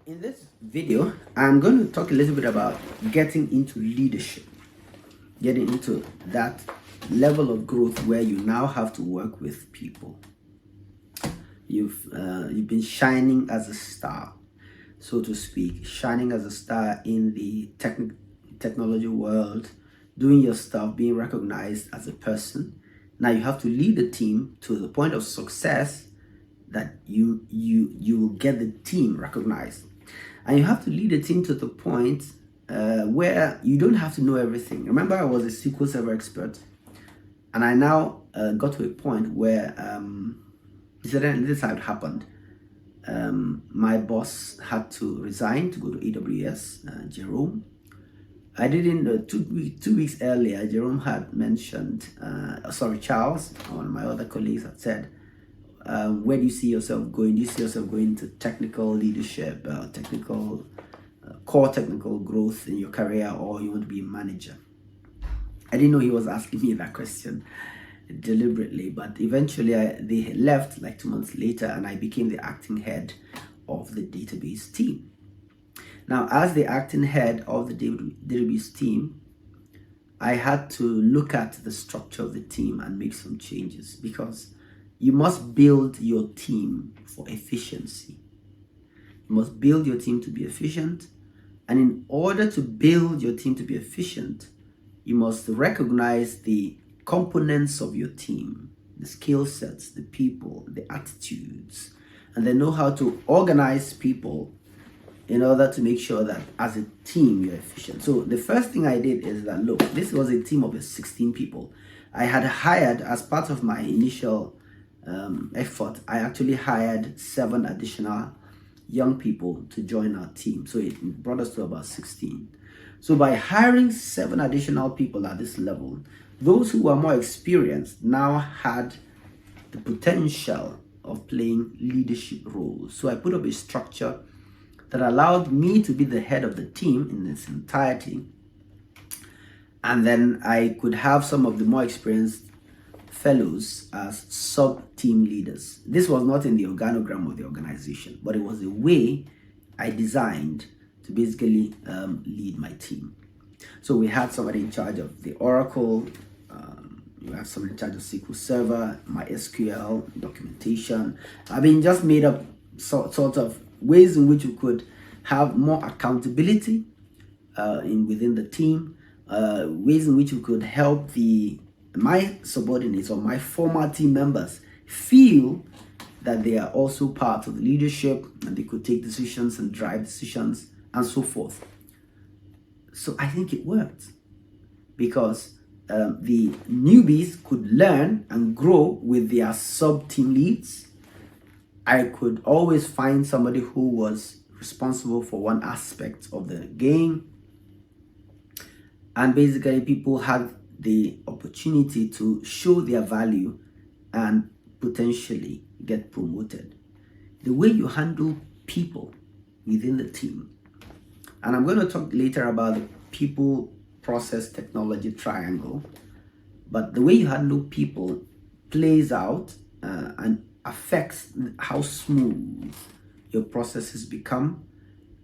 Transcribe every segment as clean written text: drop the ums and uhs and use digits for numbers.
In this video, I'm going to talk a little bit about getting into leadership, getting into that level of growth where you now have to work with people. You've been shining as a star, so to speak, shining as a star in the technology world, doing your stuff, being recognized as a person. Now you have to lead a team to the point of success that you will get the team recognized. And you have to lead a team to the point where you don't have to know everything. Remember, I was a SQL Server expert, and I now got to a point where this had happened. My boss had to resign to go to AWS, Jerome. I didn't, 2 weeks earlier, Jerome had mentioned, Charles, one of my other colleagues had said, where do you see yourself going? Do you see yourself going to technical leadership, core technical growth in your career, or you want to be a manager? I didn't know he was asking me that question deliberately, but eventually they left like 2 months later, and I became the acting head of the database team. Now, as the acting head of the database team, I had to look at the structure of the team and make some changes, because you must build your team for efficiency. You must build your team to be efficient. And in order to build your team to be efficient, you must recognize the components of your team, the skill sets, the people, the attitudes, and then know how to organize people in order to make sure that as a team you're efficient. So the first thing I did is that, look, this was a team of 16 people. I had hired, as part of my initial effort, I actually hired 7 additional young people to join our team. So it brought us to about 16. So by hiring 7 additional people at this level, those who were more experienced now had the potential of playing leadership roles. So I put up a structure that allowed me to be the head of the team in its entirety. And then I could have some of the more experienced fellows as sub-team leaders. This was not in the organogram of the organization, but it was a way I designed to basically lead my team. So we had somebody in charge of the Oracle, we had somebody in charge of SQL Server, MySQL, documentation. Just made up sort of ways in which we could have more accountability within the team, ways in which we could help my subordinates or my former team members feel that they are also part of the leadership and they could take decisions and drive decisions and so forth. So I think it worked, because the newbies could learn and grow with their sub-team leads. I could always find somebody who was responsible for one aspect of the game, and basically people had the opportunity to show their value and potentially get promoted. The way you handle people within the team, and I'm going to talk later about the people, process, technology triangle, but the way you handle people plays out and affects how smooth your processes become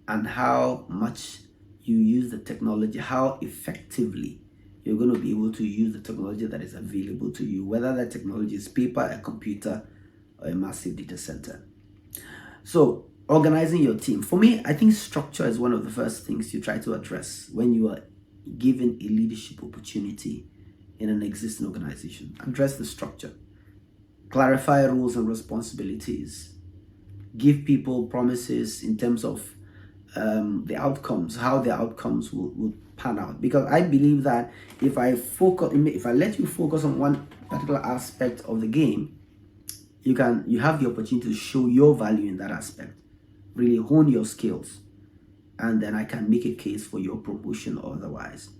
and how much you use the technology, how effectively you're going to be able to use the technology that is available to you, whether that technology is paper, a computer, or a massive data center. So organizing your team. For me, I think structure is one of the first things you try to address when you are given a leadership opportunity in an existing organization. Address the structure. Clarify rules and responsibilities. Give people promises in terms of the outcomes, how the outcomes will pan out. Because I believe that if I let you focus on one particular aspect of the game, you have the opportunity to show your value in that aspect, really hone your skills, and then I can make a case for your promotion or otherwise.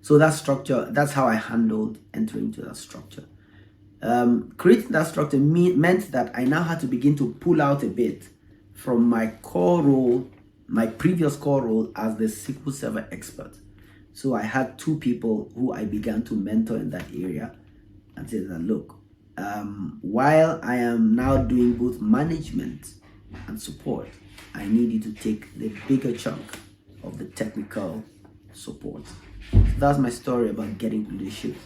So that structure, that's how I handled entering into that structure. Creating that structure meant that I now had to begin to pull out a bit from my core role, my previous core role as the SQL Server expert. So I had 2 people who I began to mentor in that area and said that, look, while I am now doing both management and support, I need you to take the bigger chunk of the technical support. So that's my story about getting leadership